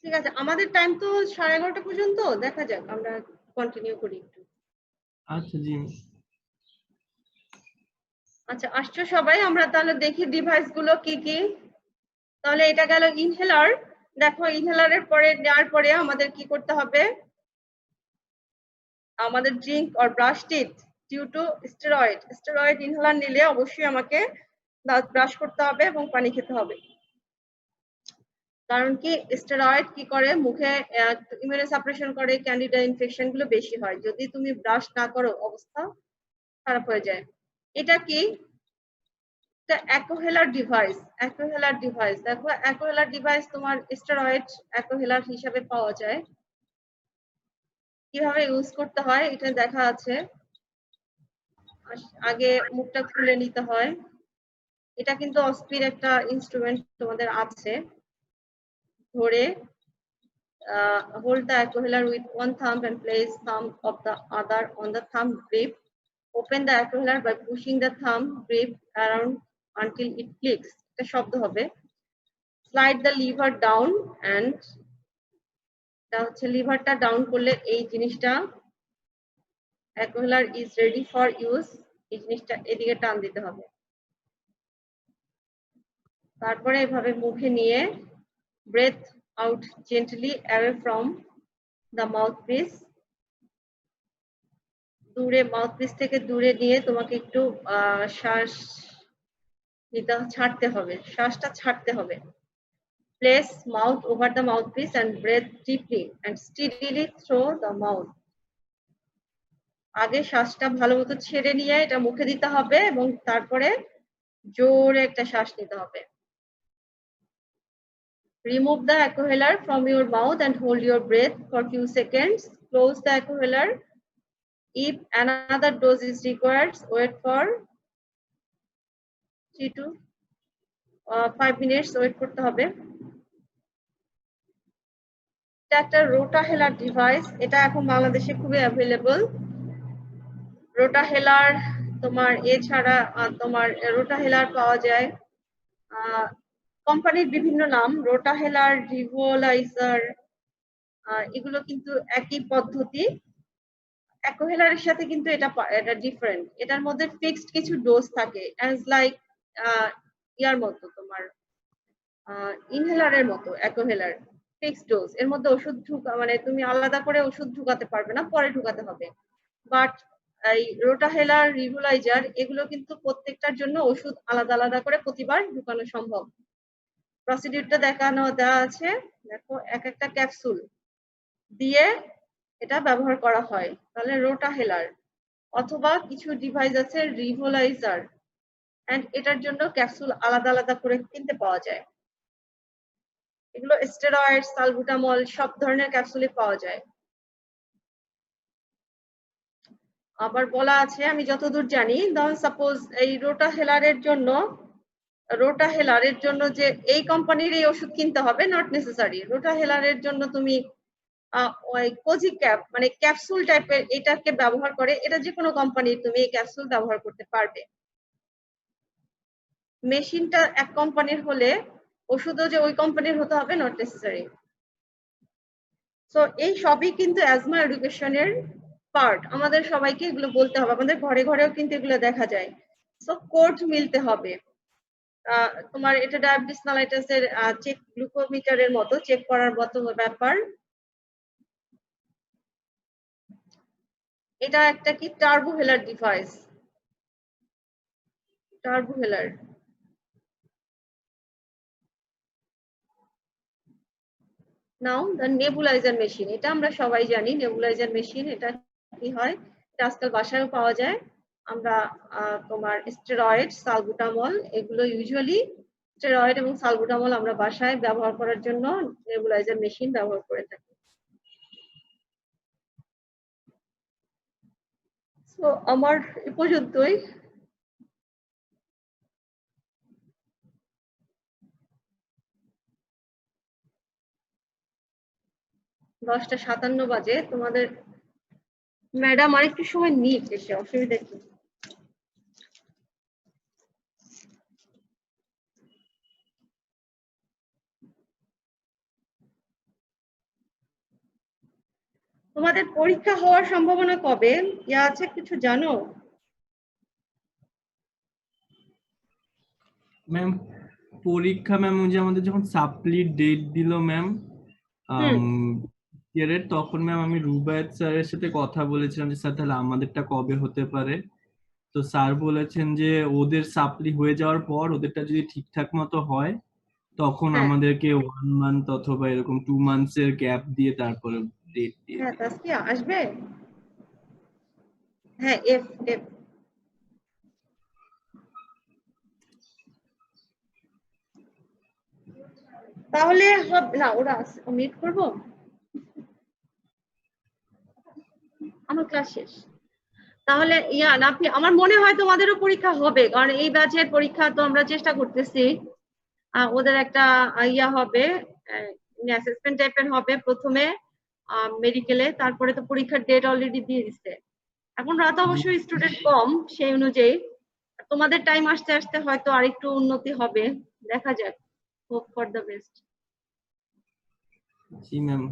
Speaker 1: ঠিক আছে, আমাদের টাইম তো 11:30 পর্যন্ত, দেখা যাক আমরা কন্টিনিউ করি একটু।
Speaker 3: আচ্ছা জি।
Speaker 1: আচ্ছা আসছো সবাই, আমরা তাহলে দেখি ডিভাইস গুলো কি কি। তাহলে এটা গেল ইনহেলার। দেখো ইনহেলারের পরে নেওয়ার পরে আমাদের কি করতে হবে, আমাদের drink or brush teeth due to steroid inhaler নিলে অবশ্যই আমাকে দাঁত ব্রাশ করতে হবে এবং পানি খেতে হবে। কারণ কি স্টেরয়েড কি করে, মুখে ইমিউনোসাপ্রেশন করে, ক্যান্ডিডা ইনফেকশন গুলো বেশি হয়। যদি তুমি ব্রাশ না করো অবস্থা খারাপ হয়ে যায়। এটা কি, অ্যাকোহেলার ডিভাইস। দেখো অ্যাকোহেলার ডিভাইস তোমার স্টেরয়েড অ্যাকোহেলার হিসাবে পাওয়া যায়। কিভাবে ইউজ করতে হয় এটা দেখা আছে। আগে মুখটা খুলে নিতে হয়। এটা কিন্তু অস্পির একটা ইনস্ট্রুমেন্ট তোমাদের আছে। ধরে hold the alcoholar with one thumb and place thumb of the other on the thumb grip. Open the alcoholar by pushing the thumb grip around until it clicks, এটা শব্দ হবে। Slide the lever down and এটা হচ্ছে লিভারটা down করলে এই জিনিসটা অ্যাকুহেলার is ready for use, এই জিনিসটা এদিকে টান দিতে হবে। তারপরে এভাবে মুখে নিয়ে breath out gently away from the mouthpiece, দূরে মাউথপিস থেকে দূরে নিয়ে তোমাকে একটু শ্বাস নিতে ছাড়তে হবে, শ্বাসটা ছাড়তে হবে। Place mouth over the mouthpiece and breathe deeply and steadily through the mouth. আগে শ্বাসটা ভালোমতো ছেড়ে নিয়ে এটা মুখে দিতে হবে এবং তারপরে জোরে একটা শ্বাস নিতে হবে। Remove the alcoholar from your mouth and hold your breath for few seconds. Close the alcoholar. If another dose is required, wait for 3 to 5 minutes. Wait করতে হবে। এটা একটা রোটাহেলার ডিভাইস, এটা এখন বাংলাদেশে খুবই অ্যাভেলেবল। রোটাহেলার তোমার এছাড়া তোমার রোটাহেলার পাওয়া যায় কোম্পানির বিভিন্ন নাম, রোটাহেলার, রিভোলাইজার, এগুলো কিন্তু একই পদ্ধতি। অ্যাকুহেলারের সাথে কিন্তু এটা ডিফারেন্ট, এটার মধ্যে ফিক্সড কিছু ডোজ থাকে, অ্যাজ লাইক ইয়ার মতো তোমার ইনহেলারের মতো। অ্যাকুহেলার ফিক্সড ডোজ, এর মধ্যে ওষুধ মানে তুমি আলাদা করে ওষুধ ঢুকাতে পারবে না, পরে ঢুকাতে হবে। বাট এই রোটাহেলার, রিভোলাইজার এগুলো কিন্তু প্রত্যেকটার জন্য ওষুধ আলাদা আলাদা করে প্রতিবার ঢুকানো সম্ভব। প্রসিডিউরটা দেওয়া আছে, দেখো এক একটা ক্যাপসুল দিয়ে এটা ব্যবহার করা হয়। তাহলে রোটাহেলার, অথবা কিছু ডিভাইস আছে রিভোলাইজার, এন্ড এটার জন্য ক্যাপসুল আলাদা আলাদা করে কিনতে পাওয়া যায়। এগুলো স্টেরয়েড, সালবুটামল সব ধরনের ক্যাপসুলে পাওয়া যায়। আবার বলা আছে, আমি যতদূর জানি, ধরুন সাপোজ এই রোটাহেলারের জন্য যে এই কোম্পানির এই ওষুধ কিনতে হবে, নট নেসেসারি। রোটাহেলারের জন্য তুমি ওই কোজি ক্যাপ মানে ক্যাপসুল টাইপের এটাকে ব্যবহার করে, এটা যে কোনো কোম্পানির তুমি এই ক্যাপসুল ব্যবহার করতে পারবে। মেশিনটা এক কোম্পানির হলে ওষুধও যে ওই কোম্পানির হতে হবে, নট নেসেসারি। সো এই সবই কিন্তু অ্যাজমা এডুকেশনের পার্ট, আমাদের সবাইকে এগুলো বলতে হবে, আমাদের ঘরে ঘরেও কিন্তু এগুলো দেখা যায়। সো কোড মিলতে হবে। তোমার এটা ডায়াবেটিস মেলাইটাসের চেক গ্লুকোমিটারের মতো চেক করার মতো ব্যাপার। এটা একটা কি turbohaler device, turbohaler. Now the nebuliser machine, এটা আমরা সবাই জানি নেবুলাইজার মেশিন। এটা কি হয়, এটা আজকাল বাসায়ও পাওয়া যায়। আমরা তোমার স্টেরয়েড, সালবুটামল, এগুলো ইউজুয়ালি স্টেরয়েড এবং সালবুটামল আমরা বাসায় ব্যবহার করার জন্য নেবুলাইজার মেশিন ব্যবহার করে থাকি। তো আমার এ পর্যন্তই। দশটা 57 বাজে। তোমাদের ম্যাডাম আরেকটু সময় নিক, এসে অসুবিধা কি? তোমাদের পরীক্ষা হওয়ার সম্ভাবনা কবে ইয়া আছে, কিছু জানো?
Speaker 3: ম্যাম পরীক্ষা ম্যাম ওই যে আমাদের যখন সাপ্লি ডেট দিল ম্যাম ইয়ারের, তখন ম্যাম আমি রুবায়েত স্যারের সাথে কথা বলেছিলাম যে স্যার তাহলে আমাদেরটা কবে হতে পারে। তো স্যার বলেছেন যে ওদের সাপ্লি হয়ে যাওয়ার পর ওদেরটা যদি ঠিকঠাক মতো হয় তখন আমাদেরকে 1 মান্থ অথবা এরকম 2 মান্থসের গ্যাপ দিয়ে তারপরে ডেট দিয়ে
Speaker 1: হ্যাঁ তাসফিয়া আসবে। হ্যাঁ এফ এফ তাহলে না, ওরা মিট করবো, আমার ক্লাস শেষ। তাহলে ইয়ান আপনি, আমার মনে হয় তোমাদেরও পরীক্ষা হবে, কারণ এই ব্যাচের পরীক্ষা তো আমরা চেষ্টা করতেছি। ওদের একটা ইয়া হবে, অ্যাসেসমেন্ট টাইপের হবে প্রথমে মেডিকেলে, তারপরে তো পরীক্ষার ডেট অলরেডি দিয়ে দিচ্ছে। এখন রাত অবশ্যই স্টুডেন্ট কম, সেই অনুযায়ী তোমাদের টাইম আসতে আসতে হয়তো আরেকটু উন্নতি হবে, দেখা যাক, hope for the best.
Speaker 3: G ma'am.